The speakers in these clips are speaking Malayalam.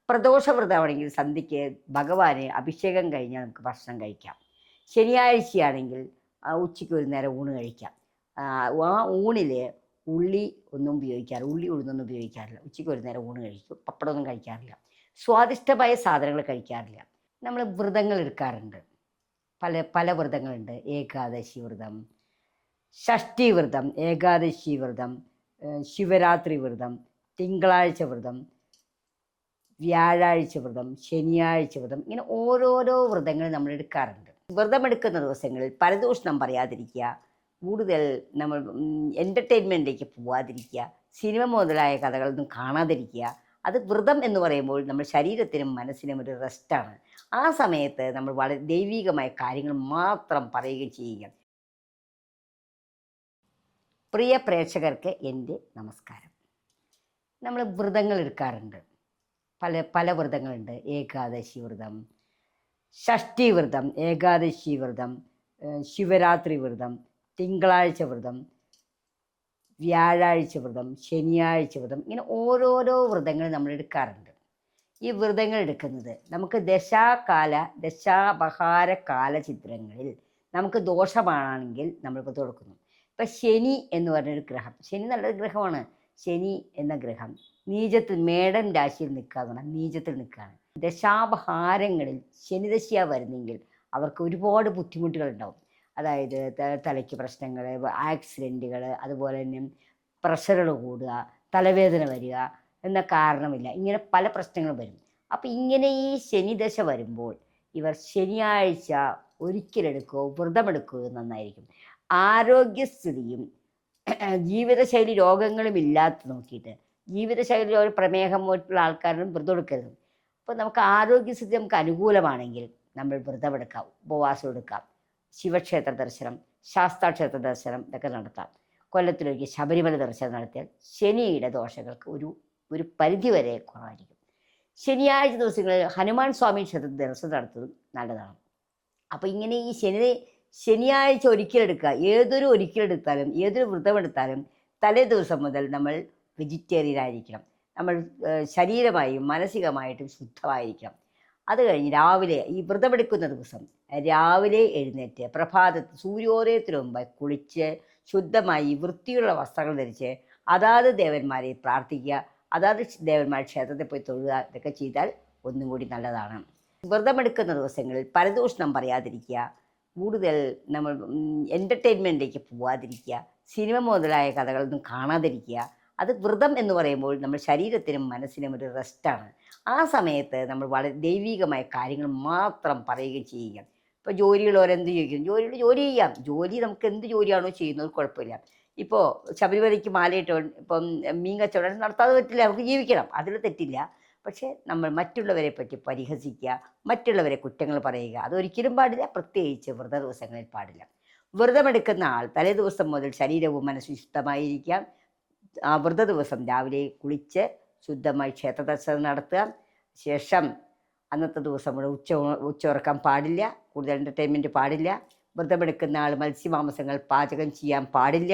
പ്രദോഷവ്രതമാണെങ്കിൽ സന്ധ്യയ്ക്ക് ഭഗവാന് അഭിഷേകം കഴിഞ്ഞാൽ നമുക്ക് ഭക്ഷണം കഴിക്കാം. ശനിയാഴ്ചയാണെങ്കിൽ ഉച്ചയ്ക്ക് ഒരു നേരം ഊണ് കഴിക്കാം. ആ ഊണിൽ ഉള്ളി ഒന്നും ഉപയോഗിക്കാറില്ല, ഉള്ളി ഉഴുന്നൊന്നും ഉപയോഗിക്കാറില്ല. ഉച്ചയ്ക്ക് ഒരു നേരം ഊണ് കഴിക്കും, പപ്പടമൊന്നും കഴിക്കാറില്ല. സ്വാദിഷ്ടമായ സാധനങ്ങൾ കഴിക്കാറില്ല. നമ്മൾ വ്രതങ്ങൾ എടുക്കാറുണ്ട്, പല പല വ്രതങ്ങളുണ്ട്. ഏകാദശി വ്രതം, ഷഷ്ഠി വ്രതം, ഏകാദശി വ്രതം, ശിവരാത്രി വ്രതം, തിങ്കളാഴ്ച വ്രതം, വ്യാഴാഴ്ച വ്രതം, ശനിയാഴ്ച വ്രതം, ഇങ്ങനെ ഓരോരോ വ്രതങ്ങൾ നമ്മൾ എടുക്കാറുണ്ട്. വ്രതമെടുക്കുന്ന ദിവസങ്ങളിൽ പരദൂഷണം പറയാതിരിക്കുക, കൂടുതൽ നമ്മൾ എൻ്റർടൈൻമെൻറ്റിലേക്ക് പോവാതിരിക്കുക, സിനിമ മുതലായ കഥകളൊന്നും കാണാതിരിക്കുക. അത് വ്രതം എന്ന് പറയുമ്പോൾ നമ്മൾ ശരീരത്തിനും മനസ്സിനും ഒരു റെസ്റ്റാണ്. ആ സമയത്ത് നമ്മൾ വളരെ ദൈവികമായ കാര്യങ്ങൾ മാത്രം പറയുകയും ചെയ്യുക. പ്രിയ പ്രേക്ഷകർക്ക് എൻ്റെ നമസ്കാരം. നമ്മൾ വ്രതങ്ങൾ എടുക്കാറുണ്ട്, പല പല വ്രതങ്ങളുണ്ട്. ഏകാദശി വ്രതം, ഷഷ്ഠി വ്രതം, ഏകാദശി വ്രതം, ശിവരാത്രി വ്രതം, തിങ്കളാഴ്ച വ്രതം, വ്യാഴാഴ്ച വ്രതം, ശനിയാഴ്ച വ്രതം, ഇങ്ങനെ ഓരോരോ വ്രതങ്ങൾ നമ്മൾ എടുക്കാറുണ്ട്. ഈ വ്രതങ്ങൾ എടുക്കുന്നത് നമുക്ക് ദശാപഹാര കാലചിത്രങ്ങളിൽ നമുക്ക് ദോഷമാണെങ്കിൽ നമ്മൾ വ്രതം എടുക്കുന്നു. ഇപ്പം ശനി എന്ന് പറഞ്ഞൊരു ഗ്രഹം, ശനി നല്ലൊരു ഗ്രഹമാണ്. ശനി എന്ന ഗ്രഹം നീചത്തിൽ, മേടൻ രാശിയിൽ നിൽക്കാതെ നീചത്തിൽ നിൽക്കുകയാണ്. ദശാപഹാരങ്ങളിൽ ശനിദശ വരുന്നെങ്കിൽ അവർക്ക് ഒരുപാട് ബുദ്ധിമുട്ടുകൾ ഉണ്ടാവും. അതായത് തലയ്ക്ക് പ്രശ്നങ്ങൾ, ആക്സിഡൻറ്റുകൾ, അതുപോലെ തന്നെ പ്രഷറുകൾ കൂടുക, തലവേദന വരിക എന്ന കാരണമില്ല, ഇങ്ങനെ പല പ്രശ്നങ്ങളും വരും. അപ്പം ഇങ്ങനെ ഈ ശനിദശ വരുമ്പോൾ ഇവർ ശനിയാഴ്ച ഒരിക്കലെടുക്കുകയോ വ്രതമെടുക്കുകയോ നന്നായിരിക്കും. ആരോഗ്യസ്ഥിതിയും ജീവിതശൈലി രോഗങ്ങളും ഇല്ലാത്ത നോക്കിയിട്ട്, ജീവിതശൈലി രോഗം, പ്രമേഹം പോലുള്ള ആൾക്കാരും വ്രതം എടുക്കരുത്. അപ്പോൾ നമുക്ക് ആരോഗ്യസ്ഥിതി നമുക്ക് അനുകൂലമാണെങ്കിൽ നമ്മൾ വ്രതമെടുക്കാം, ഉപവാസം എടുക്കാം, ശിവക്ഷേത്ര ദർശനം, ശാസ്താക്ഷേത്ര ദർശനം ഇതൊക്കെ നടത്താം. കൊല്ലത്തിലൊരിക്കൽ ശബരിമല ദർശനം നടത്തിയാൽ ശനിയുടെ ദോഷങ്ങൾക്ക് ഒരു പരിധിവരെ കുറവായിരിക്കും. ശനിയാഴ്ച ദിവസങ്ങളിൽ ഹനുമാൻ സ്വാമി ക്ഷേത്ര ദർശനം നടത്തുന്നതും നല്ലതാണ്. അപ്പോൾ ഇങ്ങനെ ഈ ശനിയാഴ്ച ഒരിക്കലെടുക്കുക. ഒരിക്കലെടുത്താലും ഏതൊരു വ്രതമെടുത്താലും തലേ ദിവസം മുതൽ നമ്മൾ വെജിറ്റേറിയൻ ആയിരിക്കണം. നമ്മൾ ശരീരമായും മാനസികമായിട്ടും ശുദ്ധമായിരിക്കണം. അത് കഴിഞ്ഞ് രാവിലെ ഈ വ്രതമെടുക്കുന്ന ദിവസം രാവിലെ എഴുന്നേറ്റ് പ്രഭാതത്തിൽ സൂര്യോദയത്തിന് മുമ്പ് കുളിച്ച് ശുദ്ധമായി വൃത്തിയുള്ള വസ്ത്രങ്ങൾ ധരിച്ച് അതാത് ദേവന്മാരെ പ്രാർത്ഥിക്കുക, അതാത് ദേവന്മാർ ക്ഷേത്രത്തിൽ പോയി തൊഴുക. ഇതൊക്കെ ചെയ്താൽ ഒന്നും കൂടി നല്ലതാണ്. വ്രതമെടുക്കുന്ന ദിവസങ്ങളിൽ പരദൂഷണം പറയാതിരിക്കുക, കൂടുതൽ നമ്മൾ എൻ്റർടൈൻമെൻറ്റിലേക്ക് പോവാതിരിക്കുക, സിനിമ മുതലായ കഥകളൊന്നും കാണാതിരിക്കുക. അത് വ്രതം എന്ന് പറയുമ്പോൾ നമ്മൾ ശരീരത്തിനും മനസ്സിനും ഒരു റെസ്റ്റാണ്. ആ സമയത്ത് നമ്മൾ വളരെ ദൈവികമായ കാര്യങ്ങൾ മാത്രം പറയുകയും ചെയ്യുക. ഇപ്പോൾ ജോലിയുള്ളവരെന്ത് ചോദിക്കും, ജോലി ചെയ്യാം. ജോലി നമുക്ക് എന്ത് ജോലിയാണോ ചെയ്യുന്നത് കുഴപ്പമില്ല. ഇപ്പോൾ ശബരിമലയ്ക്ക് മാലയിട്ട് ഇപ്പം മീൻ കച്ചവടം നടത്താതെ പറ്റില്ല, നമുക്ക് ജീവിക്കണം, അതിൽ തെറ്റില്ല. പക്ഷേ നമ്മൾ മറ്റുള്ളവരെ പറ്റി പരിഹസിക്കുക, മറ്റുള്ളവരെ കുറ്റങ്ങൾ പറയുക, അതൊരിക്കലും പാടില്ല. പ്രത്യേകിച്ച് വ്രത ദിവസങ്ങളിൽ പാടില്ല. വ്രതമെടുക്കുന്ന ആൾ തലേ ദിവസം മുതൽ ശരീരവും മനസ്സും ശുദ്ധമായിരിക്കാം. ആ വ്രത ദിവസം രാവിലെ കുളിച്ച് ശുദ്ധമായി ക്ഷേത്ര ദർശനം നടത്തുക. ശേഷം അന്നത്തെ ദിവസം ഇവിടെ ഉച്ചയുറക്കാൻ പാടില്ല, കൂടുതൽ എൻ്റർടൈൻമെൻറ്റ് പാടില്ല. വ്രതമെടുക്കുന്ന ആൾ മത്സ്യമാംസങ്ങൾ പാചകം ചെയ്യാൻ പാടില്ല.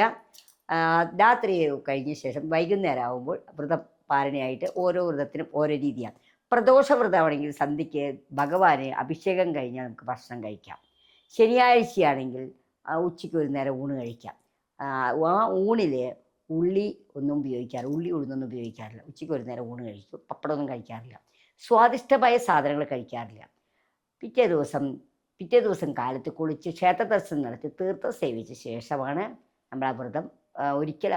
രാത്രി കഴിഞ്ഞ ശേഷം വൈകുന്നേരം ആകുമ്പോൾ വ്രതം പാരണയായിട്ട് ഓരോ വ്രതത്തിനും ഓരോ രീതിയാണ്. പ്രദോഷവ്രതമാണെങ്കിൽ സന്ധ്യയ്ക്ക് ഭഗവാന് അഭിഷേകം കഴിഞ്ഞാൽ നമുക്ക് ഭക്ഷണം കഴിക്കാം. ശനിയാഴ്ചയാണെങ്കിൽ ഉച്ചയ്ക്ക് ഒരു നേരം ഊണ് കഴിക്കാം. ആ ഊണിൽ ഉള്ളി ഒന്നും ഉപയോഗിക്കാറില്ല, ഉള്ളി ഉഴുന്നൊന്നും ഉപയോഗിക്കാറില്ല. ഉച്ചയ്ക്ക് ഒരു നേരം ഊണ് കഴിക്കും, പപ്പടമൊന്നും കഴിക്കാറില്ല. സ്വാദിഷ്ടമായ സാധനങ്ങൾ കഴിക്കാറില്ല. പിറ്റേ ദിവസം കാലത്ത് കുളിച്ച് ക്ഷേത്ര ദർശനം നടത്തി തീർത്ഥം സേവിച്ച ശേഷമാണ് നമ്മൾ ആ വ്രതം ഒരിക്കൽ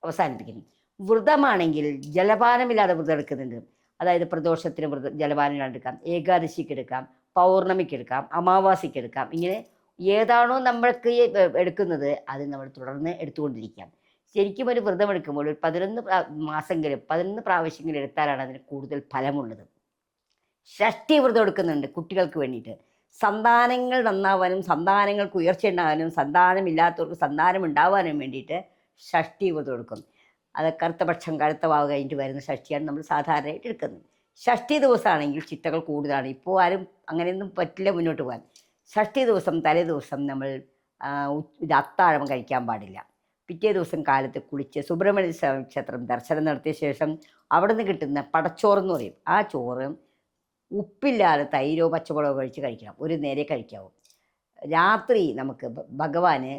അവസാനിപ്പിക്കുന്നത്. വ്രതമാണെങ്കിൽ ജലപാനമില്ലാതെ വ്രതം എടുക്കുന്നുണ്ട്. അതായത് പ്രദോഷത്തിന് ജലപാനം എടുക്കാം, ഏകാദശിക്ക് എടുക്കാം, പൗർണമിക്ക് എടുക്കാം, അമാവാസിക്ക് എടുക്കാം. ഇങ്ങനെ ഏതാണോ നമ്മൾക്ക് എടുക്കുന്നത് അത് നമ്മൾ തുടർന്ന് എടുത്തുകൊണ്ടിരിക്കാം. ശരിക്കും ഒരു വ്രതം എടുക്കുമ്പോൾ ഒരു 11 മാസമെങ്കിലും 11 പ്രാവശ്യമെങ്കിലും എടുത്താലാണ് അതിന് കൂടുതൽ ഫലമുള്ളത്. ഷഷ്ഠി വ്രതം എടുക്കുന്നുണ്ട് കുട്ടികൾക്ക് വേണ്ടിയിട്ട്. സന്താനങ്ങൾ നന്നാവാനും സന്താനങ്ങൾക്ക് ഉയർച്ച ഉണ്ടാകാനും സന്താനമില്ലാത്തവർക്ക് സന്താനം ഉണ്ടാവാനും വേണ്ടിയിട്ട് ഷഷ്ഠി വ്രതം എടുക്കും. അത് കറുത്തപക്ഷം കറുത്ത വാവ് കഴിഞ്ഞിട്ട് വരുന്ന ഷഷ്ഠിയാണ് നമ്മൾ സാധാരണയായിട്ട് എടുക്കുന്നത്. ഷഷ്ഠി ദിവസമാണെങ്കിൽ ചിട്ടകൾ കൂടുതലാണ്. ഇപ്പോൾ ആരും അങ്ങനെയൊന്നും പറ്റില്ല മുന്നോട്ട് പോകാൻ. ഷഷ്ഠി ദിവസം തലേ ദിവസം നമ്മൾ ഇത് അത്താഴം കഴിക്കാൻ പാടില്ല. പിറ്റേ ദിവസം കാലത്ത് കുളിച്ച് സുബ്രഹ്മണ്യ സ്വാമി ക്ഷേത്രം ദർശനം നടത്തിയ ശേഷം അവിടെ നിന്ന് കിട്ടുന്ന പടച്ചോറെന്ന് പറയും. ആ ചോറ് ഉപ്പില്ലാതെ തൈരോ പച്ചമുളകോ കഴിക്കണം. ഒരു നേരെ കഴിക്കാവൂ. രാത്രി നമുക്ക് ഭഗവാന്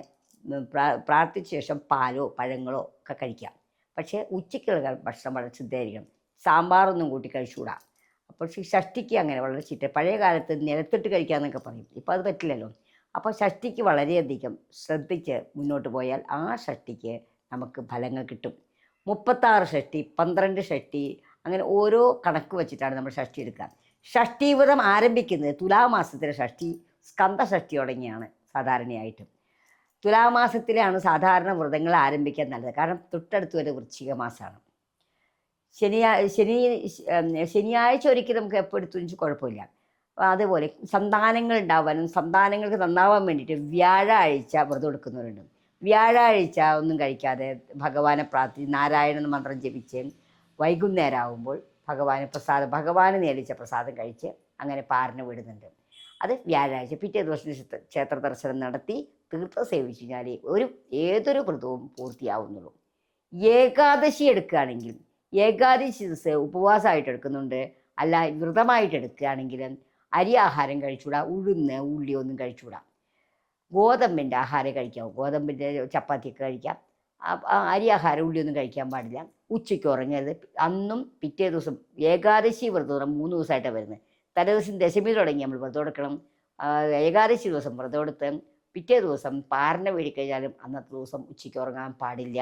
പ്രാർത്ഥിച്ച ശേഷം പാലോ പഴങ്ങളോ ഒക്കെ കഴിക്കാം. പക്ഷേ ഉച്ചയ്ക്കുള്ള ഭക്ഷണം വളരെ ശ്രദ്ധയായിരിക്കണം. സാമ്പാറൊന്നും കൂട്ടി കഴിച്ചുകൂടാ. അപ്പോൾ ഷഷ്ടിക്ക് അങ്ങനെ വളരെ ചീത്ത. പഴയ കാലത്ത് നിലത്തിട്ട് കഴിക്കാമെന്നൊക്കെ പറയും. ഇപ്പോൾ അത് പറ്റില്ലല്ലോ. അപ്പോൾ ഷഷ്ടിക്ക് വളരെയധികം ശ്രദ്ധിച്ച് മുന്നോട്ട് പോയാൽ ആ ഷഷ്ടിക്ക് നമുക്ക് ഫലങ്ങൾ കിട്ടും. 36 ഷഷ്ടി, 12 ഷഷ്ടി, അങ്ങനെ ഓരോ കണക്ക് വെച്ചിട്ടാണ് നമ്മൾ ഷഷ്ടി എടുക്കുക. ഷഷ്ടിവ്രതം ആരംഭിക്കുന്നത് തുലാമാസത്തിലെ ഷഷ്ടി, സ്കന്ധ ഷഷ്ടി തുടങ്ങിയാണ് സാധാരണയായിട്ടും. തുലാമാസത്തിലാണ് സാധാരണ വ്രതങ്ങൾ ആരംഭിക്കാൻ നല്ലത്. കാരണം തൊട്ടടുത്ത് വരെ വൃശ്ചിക മാസമാണ്. ശനിയാഴ്ച ഒരിക്കലും നമുക്ക് എപ്പോൾ എടുത്തു വെച്ച് കുഴപ്പമില്ല. അതുപോലെ സന്താനങ്ങൾ ഉണ്ടാവാനും സന്താനങ്ങൾക്ക് നന്നാവാൻ വേണ്ടിയിട്ട് വ്യാഴാഴ്ച വ്രതം എടുക്കുന്നവരുണ്ട്. വ്യാഴാഴ്ച ഒന്നും കഴിക്കാതെ ഭഗവാനെ നാരായണ മന്ത്രം ജപിച്ച് വൈകുന്നേരം ആകുമ്പോൾ ഭഗവാന് നേടിച്ച പ്രസാദം കഴിച്ച് അങ്ങനെ പാരന് വിടുന്നുണ്ട്. അത് വ്യാഴാഴ്ച. പിറ്റേ ദിവസം ക്ഷേത്ര ദർശനം നടത്തി തീർത്ഥം സേവിച്ചു കഴിഞ്ഞാൽ ഏതൊരു വ്രതവും പൂർത്തിയാവുന്നുള്ളൂ. ഏകാദശി എടുക്കുകയാണെങ്കിൽ ഏകാദശി ദിവസം ഉപവാസമായിട്ട് എടുക്കുന്നുണ്ട്. അല്ല വ്രതമായിട്ട് എടുക്കുകയാണെങ്കിൽ അരി ആഹാരം കഴിച്ചുകൂടാ, ഉഴുന്ന് ഉള്ളി ഒന്നും കഴിച്ചുകൂടാ. ഗോതമ്പിൻ്റെ ആഹാരം കഴിക്കാം. ഗോതമ്പിൻ്റെ ചപ്പാത്തിയൊക്കെ കഴിക്കാം. അരി ആഹാരം ഉള്ളിയൊന്നും കഴിക്കാൻ പാടില്ല. ഉച്ചയ്ക്ക് ഉറങ്ങരുത്. അന്നും പിറ്റേ ദിവസം ഏകാദശി വ്രതം 3 ദിവസമായിട്ടാണ് വരുന്നത്. തലേദിവസം ദശമി തുടങ്ങി നമ്മൾ വ്രതം എടുക്കണം. ഏകാദശി ദിവസം വ്രതം എടുത്ത് പിറ്റേ ദിവസം പാരണ വേടിക്കഴിഞ്ഞാലും അന്നത്തെ ദിവസം ഉച്ചയ്ക്ക് ഉറങ്ങാൻ പാടില്ല.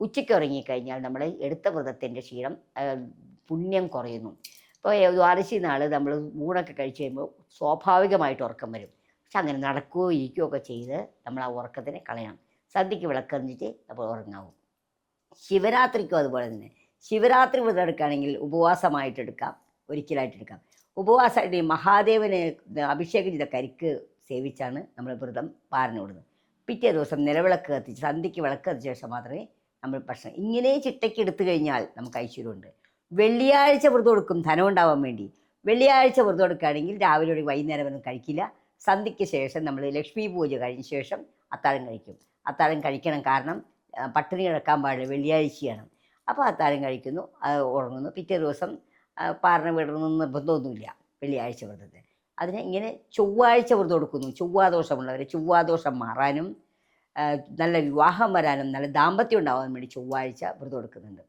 ഉച്ചയ്ക്ക് ഉറങ്ങിക്കഴിഞ്ഞാൽ നമ്മൾ എടുത്ത വ്രതത്തിൻ്റെ ക്ഷീണം പുണ്യം കുറയുന്നു. ഇപ്പോൾ ദ്വാദശി നാൾ നമ്മൾ ഊണൊക്കെ കഴിച്ച് കഴിയുമ്പോൾ സ്വാഭാവികമായിട്ട് ഉറക്കം വരും. പക്ഷെ അങ്ങനെ നടക്കുകയോ ഇരിക്കുകയോ ഒക്കെ ചെയ്ത് നമ്മൾ ആ ഉറക്കത്തിനെ കളയണം. സന്ധ്യയ്ക്ക് വിളക്കറിഞ്ഞിട്ട് നമ്മൾ ഉറങ്ങാവും. ശിവരാത്രിക്കും അതുപോലെ തന്നെ. ശിവരാത്രി വ്രതം എടുക്കുകയാണെങ്കിൽ ഉപവാസമായിട്ട് എടുക്കാം, ഒരിക്കലായിട്ട് എടുക്കാം. ഉപവാസമായിട്ട് മഹാദേവന് അഭിഷേകം ചെയ്ത കരിക്ക് സേവിച്ചാണ് നമ്മൾ വ്രതം പാരന് വിടുന്നത്. പിറ്റേ ദിവസം നിലവിളക്ക് കത്തിച്ച് സന്ധ്യയ്ക്ക് വിളക്ക് കത്തിച്ച ശേഷം മാത്രമേ നമ്മൾ ഭക്ഷണം ഇങ്ങനെ ചിട്ടയ്ക്ക് എടുത്തു കഴിഞ്ഞാൽ നമുക്ക് ഐശ്വര്യമുണ്ട്. വെള്ളിയാഴ്ച വ്രതം എടുക്കും ധനം ഉണ്ടാവാൻ വേണ്ടി. വെള്ളിയാഴ്ച വ്രതം എടുക്കുകയാണെങ്കിൽ രാവിലെ ഒരു വൈകുന്നേരം ഒന്നും കഴിക്കില്ല. സന്ധ്യയ്ക്ക് ശേഷം നമ്മൾ ലക്ഷ്മി പൂജ കഴിഞ്ഞ ശേഷം അത്താഴം കഴിക്കും. അത്താഴം കഴിക്കണം, കാരണം പട്ടിണി കിടക്കാൻ പാടില്ല, വെള്ളിയാഴ്ചയാണ്. അപ്പോൾ അത്താഴം കഴിക്കുന്നു, ഉറങ്ങുന്നു. പിറ്റേ ദിവസം പാരണ വിടണമെന്ന് നിർബന്ധമൊന്നുമില്ല വെള്ളിയാഴ്ച വ്രതത്തെ. അതിന് ഇങ്ങനെ ചൊവ്വാഴ്ച വ്രതം എടുക്കുന്നു. ചൊവ്വാദോഷമുള്ളവർ ചൊവ്വാദോഷം മാറാനും നല്ല വിവാഹം വരാനും നല്ല ദാമ്പത്യം ഉണ്ടാവാൻ വേണ്ടി ചൊവ്വാഴ്ച വ്രതം എടുക്കുന്നുണ്ട്.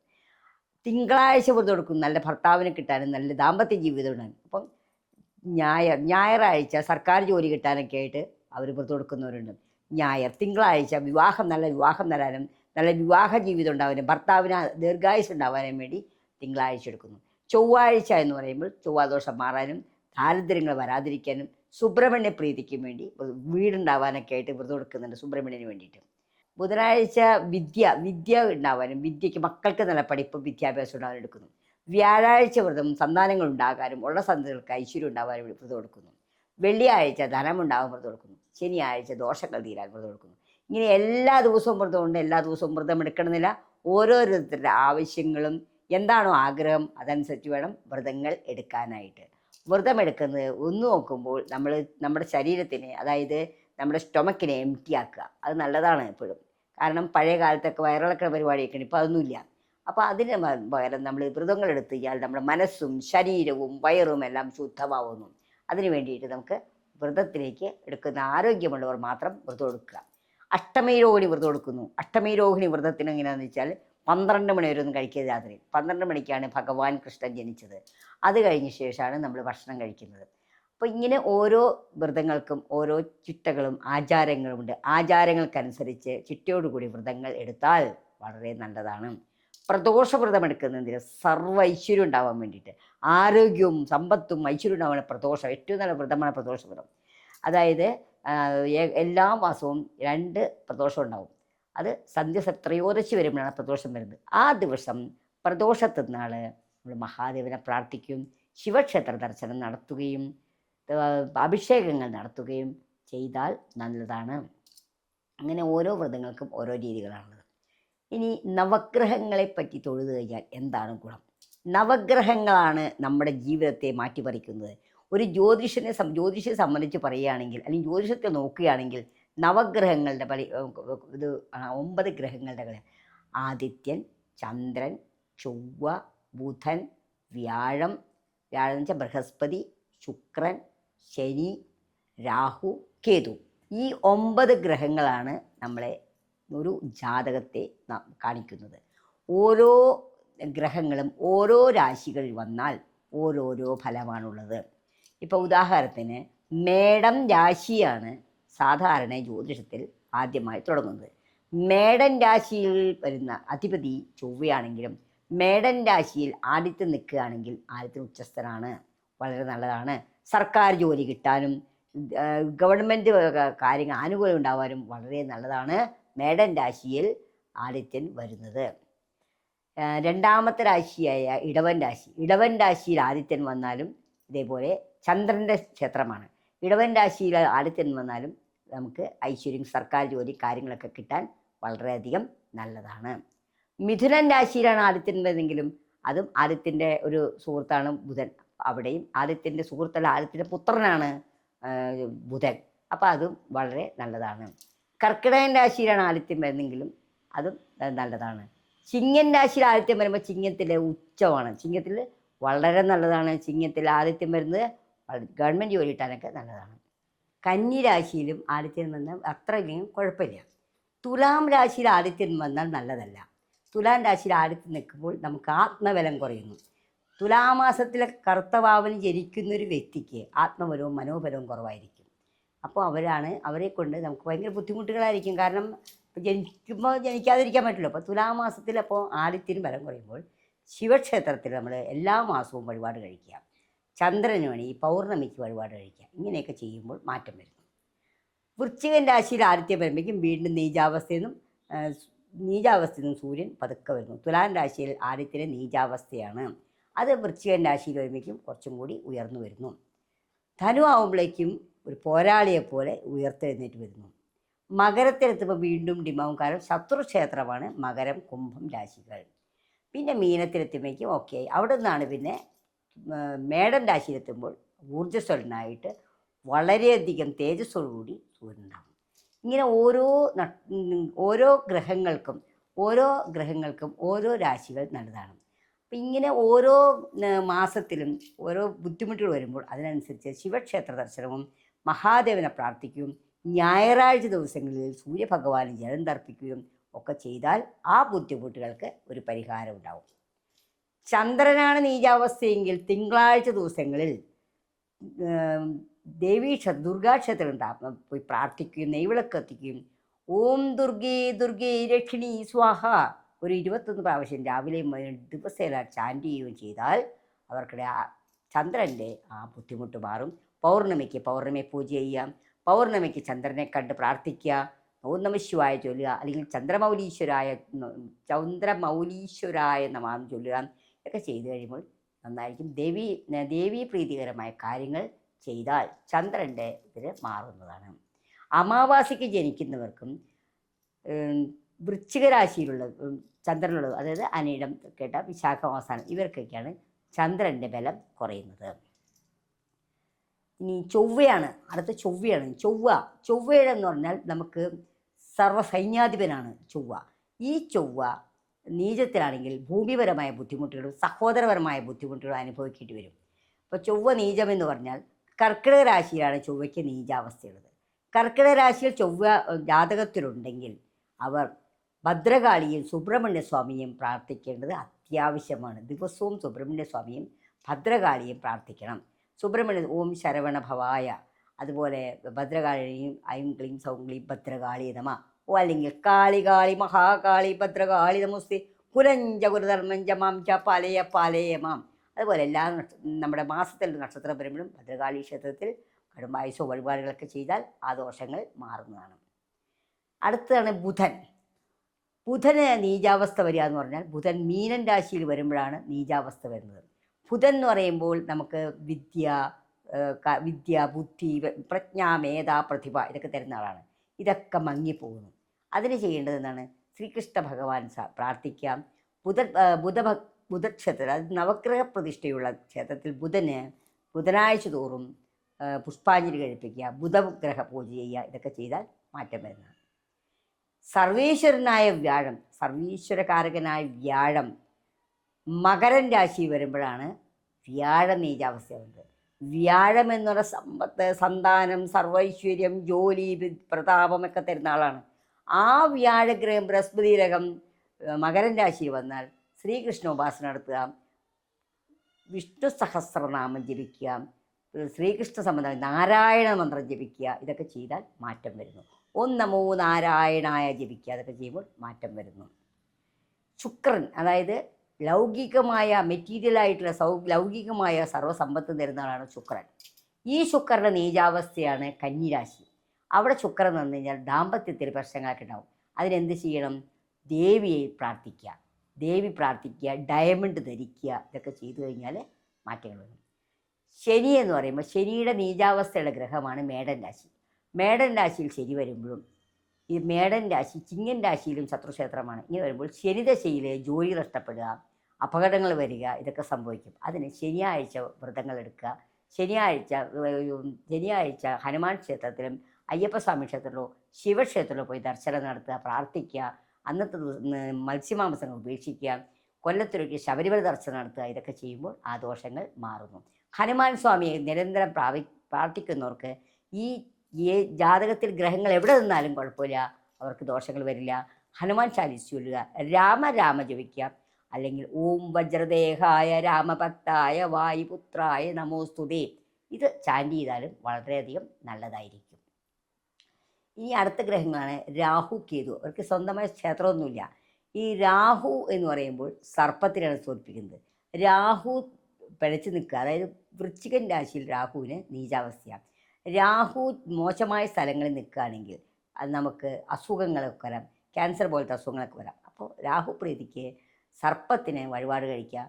തിങ്കളാഴ്ച വ്രതം എടുക്കും നല്ല ഭർത്താവിനെ കിട്ടാനും നല്ല ദാമ്പത്യ ജീവിതം ഉണ്ടാകും. അപ്പം ഞായറാഴ്ച സർക്കാർ ജോലി കിട്ടാനൊക്കെ ആയിട്ട് അവർ വ്രതം എടുക്കുന്നവരുണ്ട്. തിങ്കളാഴ്ച നല്ല വിവാഹം തരാനും നല്ല വിവാഹ ജീവിതം ഉണ്ടാവാനും ഭർത്താവിന് ദീർഘായുസ് ഉണ്ടാവാനും വേണ്ടി തിങ്കളാഴ്ച എടുക്കുന്നു. ചൊവ്വാഴ്ച എന്ന് പറയുമ്പോൾ ചൊവ്വാദോഷം മാറാനും ദാരിദ്ര്യങ്ങൾ വരാതിരിക്കാനും സുബ്രഹ്മണ്യ പ്രീതിക്കും വേണ്ടി വീടുണ്ടാവാനൊക്കെ ആയിട്ട് വ്രതം എടുക്കുന്നുണ്ട് സുബ്രഹ്മണ്യന് വേണ്ടിയിട്ട്. ബുധനാഴ്ച വിദ്യ ഉണ്ടാവാനും വിദ്യയ്ക്ക് മക്കൾക്ക് നല്ല പഠിപ്പും വിദ്യാഭ്യാസം ഉണ്ടാവാനും എടുക്കുന്നു. വ്യാഴാഴ്ച വ്രതം സന്താനങ്ങൾ ഉണ്ടാകാനും ഉള്ള സന്തതികൾക്ക് ഐശ്വര്യം ഉണ്ടാവാനും വ്രതം എടുക്കുന്നു. വെള്ളിയാഴ്ച ധനമുണ്ടാകാൻ വ്രതം എടുക്കുന്നു. ശനിയാഴ്ച ദോഷങ്ങൾ തീരാൻ വ്രതം എടുക്കുന്നു. ഇങ്ങനെ എല്ലാ ദിവസവും വ്രതമുണ്ട്. എല്ലാ ദിവസവും വ്രതം എടുക്കണമെന്നില്ല. ഓരോരുത്തരുടെ ആവശ്യങ്ങളും എന്താണോ ആഗ്രഹം അതനുസരിച്ച് വേണം വ്രതങ്ങൾ എടുക്കാനായിട്ട്. വ്രതം എടുക്കുന്നത് ഒന്ന് നോക്കുമ്പോൾ നമ്മുടെ ശരീരത്തിനെ, അതായത് നമ്മുടെ സ്റ്റൊമക്കിനെ എംറ്റി ആക്കുക. അത് നല്ലതാണ് എപ്പോഴും. കാരണം പഴയ കാലത്തൊക്കെ വയറിളക്കുന്ന പരിപാടിയൊക്കെ ഉണ്ട്, ഇപ്പോൾ അതൊന്നുമില്ല. അപ്പോൾ അതിന് പകരം നമ്മൾ വ്രതങ്ങൾ എടുത്തു കഴിഞ്ഞാൽ നമ്മുടെ മനസ്സും ശരീരവും വയറും എല്ലാം ശുദ്ധമാവുന്നു. അതിന് വേണ്ടിയിട്ട് നമുക്ക് വ്രതത്തിലേക്ക് എടുക്കുന്ന ആരോഗ്യമുള്ളവർ മാത്രം വ്രതം എടുക്കുക. അഷ്ടമി രോഹിണി വ്രതം എടുക്കുന്നു. അഷ്ടമി രോഹിണി വ്രതത്തിന് എങ്ങനെയാണെന്ന് വെച്ചാൽ 12 മണി വരെ ഒന്നും കഴിക്കരുത്. രാത്രി 12 മണിക്കാണ് ഭഗവാൻ കൃഷ്ണൻ ജനിച്ചത്. അത് കഴിഞ്ഞ ശേഷമാണ് നമ്മൾ ഭക്ഷണം കഴിക്കുന്നത്. അപ്പോൾ ഇങ്ങനെ ഓരോ വ്രതങ്ങൾക്കും ഓരോ ചിട്ടകളും ആചാരങ്ങളുമുണ്ട്. ആചാരങ്ങൾക്കനുസരിച്ച് ചിട്ടയോടുകൂടി വ്രതങ്ങൾ എടുത്താൽ വളരെ നല്ലതാണ്. പ്രദോഷവ്രതം എടുക്കുന്നതിന് സർവ്വ ഐശ്വര്യം ഉണ്ടാവാൻ വേണ്ടിയിട്ട്, ആരോഗ്യവും സമ്പത്തും ഐശ്വര്യം ഉണ്ടാവാൻ പ്രദോഷം ഏറ്റവും നല്ല വ്രതമാണ് പ്രദോഷവ്രതം. അതായത് എല്ലാ മാസവും 2 പ്രദോഷം ഉണ്ടാവും. അത് ത്രയോദശി വരുമ്പോഴാണ് പ്രദോഷം വരുന്നത്. ആ ദിവസം പ്രദോഷത്തിനാൾ നമ്മൾ മഹാദേവനെ പ്രാർത്ഥിക്കും, ശിവക്ഷേത്ര ദർശനം നടത്തുകയും അഭിഷേകങ്ങൾ നടത്തുകയും ചെയ്താൽ നല്ലതാണ്. അങ്ങനെ ഓരോ വ്രതങ്ങൾക്കും ഓരോ രീതികളാണുള്ളത്. ഇനി നവഗ്രഹങ്ങളെ പറ്റി തൊഴുതു കഴിഞ്ഞാൽ എന്താണ് ഗുണം? നവഗ്രഹങ്ങളാണ് നമ്മുടെ ജീവിതത്തെ മാറ്റിമറിക്കുന്നത്. ഒരു ജ്യോതിഷനെ സംബന്ധിച്ച് പറയുകയാണെങ്കിൽ, അല്ലെങ്കിൽ ജ്യോതിഷത്തെ നോക്കുകയാണെങ്കിൽ നവഗ്രഹങ്ങളുടെ ഇത് 9 ഗ്രഹങ്ങളുടെ കളി. ആദിത്യൻ, ചന്ദ്രൻ, ചൊവ്വ, ബുധൻ, വ്യാഴം, വ്യാഴം എന്ന് വെച്ചാൽ ബൃഹസ്പതി, ശുക്രൻ, ശനി, രാഹു, കേതു. ഈ 9 ഗ്രഹങ്ങളാണ് നമ്മളെ ഒരു ജാതകത്തെ കാണിക്കുന്നത്. ഓരോ ഗ്രഹങ്ങളും ഓരോ രാശികളിൽ വന്നാൽ ഓരോരോ ഫലമാണുള്ളത്. ഇപ്പോൾ ഉദാഹരണത്തിന് മേടം രാശിയാണ് സാധാരണ ജ്യോതിഷത്തിൽ ആദ്യമായി തുടങ്ങുന്നത്. മേടൻ രാശിയിൽ വരുന്ന അധിപതി ചൊവ്വയാണെങ്കിലും മേടൻ രാശിയിൽ ആദിത്യം നിൽക്കുകയാണെങ്കിൽ ആദിത്യൻ ഉച്ചസ്ഥനാണ്, വളരെ നല്ലതാണ്. സർക്കാർ ജോലി കിട്ടാനും ഗവൺമെൻറ് കാര്യങ്ങൾ ആനുകൂല്യം ഉണ്ടാവാനും വളരെ നല്ലതാണ് മേടൻ രാശിയിൽ ആദിത്യൻ വരുന്നത്. രണ്ടാമത്തെ രാശിയായ ഇടവൻ രാശിയിൽ ആദിത്യൻ വന്നാലും ഇതേപോലെ ചന്ദ്രൻ്റെ ക്ഷേത്രമാണ്. ഇടവൻ രാശിയിൽ ആദിത്യൻ വന്നാലും നമുക്ക് ഐശ്വര്യം, സർക്കാർ ജോലി കാര്യങ്ങളൊക്കെ കിട്ടാൻ വളരെയധികം നല്ലതാണ്. മിഥുനൻ രാശിയിലാണ് ആദിത്യൻ വരുന്നെങ്കിലും അതും ആദിത്യൻ്റെ ഒരു സുഹൃത്താണ് ബുധൻ. അവിടെയും ആദിത്യൻ്റെ സുഹൃത്തല്ല, ആദിത്യൻ്റെ പുത്രനാണ് ബുധൻ. അപ്പോൾ അതും വളരെ നല്ലതാണ്. കർക്കിടകൻ രാശിയിലാണ് ആദിത്യം വരുന്നെങ്കിലും അതും നല്ലതാണ്. ചിങ്ങൻ രാശിയിൽ ആദിത്യം വരുമ്പോൾ ചിങ്ങത്തിലെ ഉച്ചമാണ്. ചിങ്ങത്തിൽ വളരെ നല്ലതാണ്. ചിങ്ങത്തിൽ ആദിത്യം വരുന്നത് ഗവൺമെൻറ് ജോലി കിട്ടാനൊക്കെ നല്ലതാണ്. കന്നി രാശിയിലും ആദിത്യൻ വന്നാൽ അത്രയും കുഴപ്പമില്ല. തുലാം രാശിയിൽ ആദിത്യൻ വന്നാൽ നല്ലതല്ല. തുലാം രാശിയിൽ ആദിത്യം നിൽക്കുമ്പോൾ നമുക്ക് ആത്മബലം കുറയുന്നു. തുലാമാസത്തിലെ കറുത്തവാവിന് ജനിക്കുന്നൊരു വ്യക്തിക്ക് ആത്മബലവും മനോബലവും കുറവായിരിക്കും. അപ്പോൾ അവരെ കൊണ്ട് നമുക്ക് ഭയങ്കര ബുദ്ധിമുട്ടുകളായിരിക്കും. കാരണം ജനിക്കാതിരിക്കാൻ പറ്റില്ല. അപ്പോൾ തുലാമാസത്തിൽ അപ്പോൾ ആദിത്യന് ബലം കുറയുമ്പോൾ ശിവക്ഷേത്രത്തിൽ നമ്മൾ എല്ലാ മാസവും വഴിപാട് കഴിക്കുക. ചന്ദ്രന് വേണ്ടി പൗർണമിക്ക് വഴിപാട് കഴിക്കുക. ഇങ്ങനെയൊക്കെ ചെയ്യുമ്പോൾ മാറ്റം വരുന്നു. വൃശ്ചികൻ രാശിയിൽ ആദിത്യം വരുമ്പോഴേക്കും വീണ്ടും നീചാവസ്ഥയിൽ നിന്നും സൂര്യൻ പതുക്കെ വരുന്നു. തുലാം രാശിയിൽ ആദിത്യൻ്റെ നീചാവസ്ഥയാണ്. അത് വൃശ്ചികൻ രാശിയിൽ വരുമ്പോഴേക്കും കുറച്ചും കൂടി ഉയർന്നു വരുന്നു. ധനു ആവുമ്പോഴേക്കും ഒരു പോരാളിയെപ്പോലെ ഉയർത്തെഴുന്നേറ്റ് വരുന്നു. മകരത്തിലെത്തുമ്പോൾ വീണ്ടും ഡിമാവും. കാരണം ശത്രുക്ഷേത്രമാണ് മകരം, കുംഭം രാശികൾ. പിന്നെ മീനത്തിലെത്തുമ്പോഴേക്കും ഓക്കെ. അവിടെ നിന്നാണ് പിന്നെ മേടൻ രാശിയിലെത്തുമ്പോൾ ഊർജ്ജസ്വലനായിട്ട് വളരെയധികം തേജസ്സോടുകൂടി സൂര്യനുണ്ടാകും. ഇങ്ങനെ ഓരോ ഗ്രഹങ്ങൾക്കും ഓരോ രാശികൾ നല്ലതാണ്. അപ്പം ഇങ്ങനെ ഓരോ മാസത്തിലും ഓരോ ബുദ്ധിമുട്ടുകൾ വരുമ്പോൾ അതിനനുസരിച്ച് ശിവക്ഷേത്ര ദർശനവും മഹാദേവനെ പ്രാർത്ഥിക്കുകയും ഞായറാഴ്ച ദിവസങ്ങളിൽ സൂര്യഭഗവാന് ജലം തർപ്പിക്കുകയും ഒക്കെ ചെയ്താൽ ആ ബുദ്ധിമുട്ടുകൾക്ക് ഒരു പരിഹാരം ഉണ്ടാവും. ചന്ദ്രനാണ് നീചാവസ്ഥയെങ്കിൽ തിങ്കളാഴ്ച ദിവസങ്ങളിൽ ദുർഗാക്ഷേത്രം ഉണ്ടാകും, പോയി പ്രാർത്ഥിക്കുകയും നെയ്വിളക്ക് കത്തിക്കുകയും ഓം ദുർഗേ ദുർഗേ രക്ഷിണി സ്വാഹ ഒരു 21 പ്രാവശ്യം രാവിലെയും ദിവസേന ചാൻറ്റ് ചെയ്യുകയും ചെയ്താൽ അവർക്കിടെ ചന്ദ്രൻ്റെ ആ ബുദ്ധിമുട്ട് മാറും. പൗർണമി പൂജ ചെയ്യാം. പൗർണമിക്ക് ചന്ദ്രനെ കണ്ട് പ്രാർത്ഥിക്കുക, ഓം നമഃ ശിവായ ചൊല്ലുക, അല്ലെങ്കിൽ ചന്ദ്രമൗലീശ്വരായ നമാന്ന് ചൊല്ലുക. ഒക്കെ ചെയ്തു കഴിയുമ്പോൾ നന്നായിരിക്കും. ദേവീ പ്രീതികരമായ കാര്യങ്ങൾ ചെയ്താൽ ചന്ദ്രൻ്റെ ഇതിൽ മാറുന്നതാണ്. അമാവാസിക്ക് ജനിക്കുന്നവർക്കും വൃശ്ചിക രാശിയിലുള്ള ചന്ദ്രനുള്ളത്, അതായത് അനിഴം കേട്ട വിശാഖമാസാനം, ഇവർക്കൊക്കെയാണ് ചന്ദ്രൻ്റെ ബലം കുറയുന്നത്. ഇനി ചൊവ്വയാണ്, അടുത്ത ചൊവ്വയാണ്. ചൊവ്വയെന്ന് പറഞ്ഞാൽ നമുക്ക് സർവ്വസൈന്യാധിപനാണ് ചൊവ്വ. ഈ ചൊവ്വ നീചത്തിലാണെങ്കിൽ ഭൂമിപരമായ ബുദ്ധിമുട്ടുകളും സഹോദരപരമായ ബുദ്ധിമുട്ടുകളും അനുഭവിക്കേണ്ടി വരും. അപ്പോൾ ചൊവ്വ നീചമെന്ന് പറഞ്ഞാൽ കർക്കിടക രാശിയിലാണ് ചൊവ്വയ്ക്ക് നീചാവസ്ഥയുള്ളത്. കർക്കിടക രാശിയിൽ ചൊവ്വ ജാതകത്തിലുണ്ടെങ്കിൽ അവർ ഭദ്രകാളിയും സുബ്രഹ്മണ്യ സ്വാമിയും പ്രാർത്ഥിക്കേണ്ടത് അത്യാവശ്യമാണ്. ദിവസവും സുബ്രഹ്മണ്യ സ്വാമിയും ഭദ്രകാളിയും പ്രാർത്ഥിക്കണം. സുബ്രഹ്മണ്യ ഓം ശരവണ ഭവായ, അതുപോലെ ഭദ്രകാളിയും ഐം ക്ലീം സൗം ക്ലീം ഭദ്രകാളി നമ, അല്ലെങ്കിൽ കാളി മഹാകാളി ഭദ്രകാളി നമസ്തേ കുലഞ്ച ഗുരുധർമ്മഞ്ച മാം ച പാലയ മാം. അതുപോലെ എല്ലാ നമ്മുടെ മാസത്തിൽ നക്ഷത്രം വരുമ്പോഴും ഭദ്രകാളി ക്ഷേത്രത്തിൽ കടുംബായുസോ വഴിപാടുകളൊക്കെ ചെയ്താൽ ആ ദോഷങ്ങൾ മാറുന്നതാണ്. അടുത്തതാണ് ബുധന് നീചാവസ്ഥ വരിക എന്ന് പറഞ്ഞാൽ ബുധൻ മീനൻ രാശിയിൽ വരുമ്പോഴാണ് നീചാവസ്ഥ വരുന്നത്. ബുധൻ എന്ന് പറയുമ്പോൾ നമുക്ക് വിദ്യ, ബുദ്ധി, പ്രജ്ഞ, മേധ, പ്രതിഭ ഇതൊക്കെ തരുന്ന ആളാണ്. ഇതൊക്കെ മങ്ങിപ്പോകുന്നു. അതിന് ചെയ്യേണ്ടത് എന്താണ്? ശ്രീകൃഷ്ണ ഭഗവാൻ പ്രാർത്ഥിക്കാം. ബുധക്ഷേത്രം, അത് നവഗ്രഹ പ്രതിഷ്ഠയുള്ള ക്ഷേത്രത്തിൽ ബുധനാഴ്ച തോറും പുഷ്പാഞ്ജലി കഴിപ്പിക്കുക, ബുധഗ്രഹ പൂജ ചെയ്യുക. ഇതൊക്കെ ചെയ്താൽ മാറ്റം വരുന്നതാണ്. സർവീശ്വരനായ വ്യാഴം, സർവീശ്വരകാരകനായ വ്യാഴം മകരൻ രാശി വരുമ്പോഴാണ് വ്യാഴ നീചാവസ്ഥ വരുന്നത്. വ്യാഴം എന്നുള്ള സമ്പത്ത്, സന്താനം, സർവൈശ്വര്യം, ജോലി, പ്രതാപമൊക്കെ തരുന്ന ആളാണ്. ആ വ്യാഴഗ്രഹം ബൃഹസ്പതി ഗ്രഹം മകരൻ രാശിയിൽ വന്നാൽ ശ്രീകൃഷ്ണ ഉപാസന നടത്തുക, വിഷ്ണു സഹസ്രനാമം ജപിക്കുക, ശ്രീകൃഷ്ണ സംബന്ധമായ നാരായണ മന്ത്രം ജപിക്കുക, ഇതൊക്കെ ചെയ്താൽ മാറ്റം വരുന്നു. ഓം നമോ നാരായണായ ജപിക്കുക, അതൊക്കെ ചെയ്യുമ്പോൾ മാറ്റം വരുന്നു. ശുക്രൻ, അതായത് ലൗകികമായ മെറ്റീരിയലായിട്ടുള്ള ലൗകികമായ സർവ്വസമ്പത്ത് തരുന്ന ആളാണ് ശുക്രൻ. ഈ ശുക്രൻ്റെ നീചാവസ്ഥയാണ് കന്നിരാശി. അവിടെ ശുക്രൻ വന്നു കഴിഞ്ഞാൽ ദാമ്പത്യത്തിൽ പ്രശ്നങ്ങളൊക്കെ ഉണ്ടാവും. അതിനെന്ത് ചെയ്യണം? ദേവിയെ പ്രാർത്ഥിക്കുക, ദേവി പ്രാർത്ഥിക്കുക, ഡയമണ്ട് ധരിക്കുക, ഇതൊക്കെ ചെയ്തു കഴിഞ്ഞാൽ മാറ്റങ്ങൾ വരും. ശനി എന്ന് പറയുമ്പോൾ ശനിയുടെ നീചാവസ്ഥയുടെ ഗ്രഹമാണ് മേടൻ രാശി. മേടൻ രാശിയിൽ ശനി വരുമ്പോഴും ഈ മേടൻ രാശി ചിങ്ങൻ രാശിയിലും ശത്രുക്ഷേത്രമാണ്. ഇങ്ങനെ വരുമ്പോൾ ശനിദശയിൽ ജോലി നഷ്ടപ്പെടുക, അപകടങ്ങൾ വരിക, ഇതൊക്കെ സംഭവിക്കും. അതിന് ശനിയാഴ്ച വ്രതങ്ങൾ എടുക്കുക. ശനിയാഴ്ച ഹനുമാൻ ക്ഷേത്രത്തിലും അയ്യപ്പസ്വാമി ക്ഷേത്രത്തിലോ ശിവക്ഷേത്രത്തിലോ പോയി ദർശനം നടത്തുക, പ്രാർത്ഥിക്കുക. അന്നത്തെ മത്സ്യമാംസങ്ങൾ ഉപേക്ഷിക്കുക. കൊല്ലത്തിലൊക്കെ ശബരിമല ദർശനം നടത്തുക. ഇതൊക്കെ ചെയ്യുമ്പോൾ ആ ദോഷങ്ങൾ മാറുന്നു. ഹനുമാൻ സ്വാമിയെ നിരന്തരം പ്രാർത്ഥിക്കുന്നവർക്ക് ഈ ജാതകത്തിൽ ഗ്രഹങ്ങൾ എവിടെ നിന്നാലും കുഴപ്പമില്ല, അവർക്ക് ദോഷങ്ങൾ വരില്ല. ഹനുമാൻ ചാലിസ് ചൊല്ലുക, രാമ ജപിക്കുക. അല്ലെങ്കിൽ ഓം വജ്രദേഹായ രാമഭക്തായ വായുപുത്രായ നമോസ്തുതേ, ഇത് ചാൻഡ് ചെയ്താലും വളരെയധികം നല്ലതായിരിക്കും. ഇനി അടുത്ത ഗ്രഹങ്ങളാണ് രാഹു, കേതു. അവർക്ക് സ്വന്തമായ ക്ഷേത്രമൊന്നുമില്ല. ഈ രാഹു എന്ന് പറയുമ്പോൾ സർപ്പത്തിനാണ് സൂചിപ്പിക്കുന്നത്. രാഹു പിഴച്ചു നിൽക്കുക, അതായത് വൃശ്ചികൻ രാശിയിൽ രാഹുവിന് നീചാവസ്ഥയാണ്. രാഹു മോശമായ സ്ഥലങ്ങളിൽ നിൽക്കുകയാണെങ്കിൽ അത് നമുക്ക് അസുഖങ്ങളൊക്കെ വരാം, ക്യാൻസർ പോലത്തെ അസുഖങ്ങളൊക്കെ വരാം. അപ്പോൾ രാഹു പ്രീതിക്ക് സർപ്പത്തിന് വഴിപാട് കഴിക്കുക,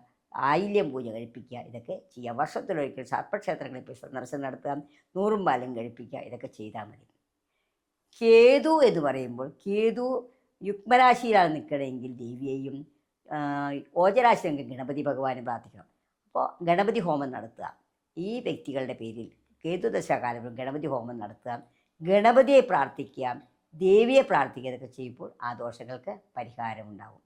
ആയില്യം പൂജ കഴിപ്പിക്കുക, ഇതൊക്കെ ചെയ്യുക. വർഷത്തിലൊരിക്കൽ സർപ്പക്ഷേത്രങ്ങളിൽ പോയി സന്ദർശനം നടത്തുക, 100 പാലും കഴിപ്പിക്കുക, ഇതൊക്കെ ചെയ്താൽ മതി. കേതു എന്ന് പറയുമ്പോൾ കേതു യുഗ്മരാശിയിലാണ് നിൽക്കണമെങ്കിൽ ദേവിയെയും, ഓജരാശിയെങ്കിൽ ഗണപതി ഭഗവാനെ പ്രാർത്ഥിക്കണം. അപ്പോൾ ഗണപതി ഹോമം നടത്തുക. ഈ വ്യക്തികളുടെ പേരിൽ കേതുദശാകാലം ഗണപതി ഹോമം നടത്തുക, ഗണപതിയെ പ്രാർത്ഥിക്കുക, ദേവിയെ പ്രാർത്ഥിക്കുക, ഇതൊക്കെ ചെയ്യുമ്പോൾ ആ ദോഷങ്ങൾക്ക് പരിഹാരമുണ്ടാകും.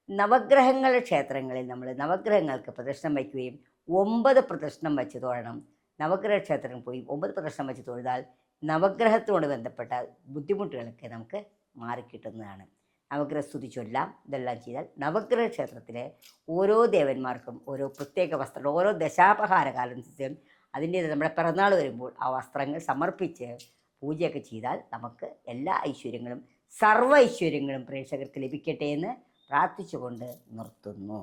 നവഗ്രഹങ്ങളുടെ ക്ഷേത്രങ്ങളിൽ നമ്മൾ നവഗ്രഹങ്ങൾക്ക് പ്രദക്ഷിണം വയ്ക്കുകയും 9 പ്രദക്ഷിണം വെച്ച് തൊഴണം. നവഗ്രഹ ക്ഷേത്രത്തിൽ പോയി 9 പ്രദക്ഷിണം വെച്ച് തൊഴുതാൽ നവഗ്രഹത്തോട് ബന്ധപ്പെട്ട ബുദ്ധിമുട്ടുകളൊക്കെ നമുക്ക് മാറിക്കിട്ടുന്നതാണ്. നവഗ്രഹസ്തുതി ചൊല്ലാം. ഇതെല്ലാം ചെയ്താൽ നവഗ്രഹ ക്ഷേത്രത്തിലെ ഓരോ ദേവന്മാർക്കും ഓരോ പ്രത്യേക വസ്ത്രം, ഓരോ ദശാപഹാരകാലം അതിൻ്റെ നമ്മുടെ പിറന്നാൾ വരുമ്പോൾ ആ വസ്ത്രങ്ങൾ സമർപ്പിച്ച് പൂജയൊക്കെ ചെയ്താൽ നമുക്ക് എല്ലാ ഐശ്വര്യങ്ങളും സർവ്വ ഐശ്വര്യങ്ങളും പ്രേക്ഷകർക്ക് ലഭിക്കട്ടെ എന്ന് പ്രാർത്ഥിച്ചുകൊണ്ട് നിർത്തുന്നു.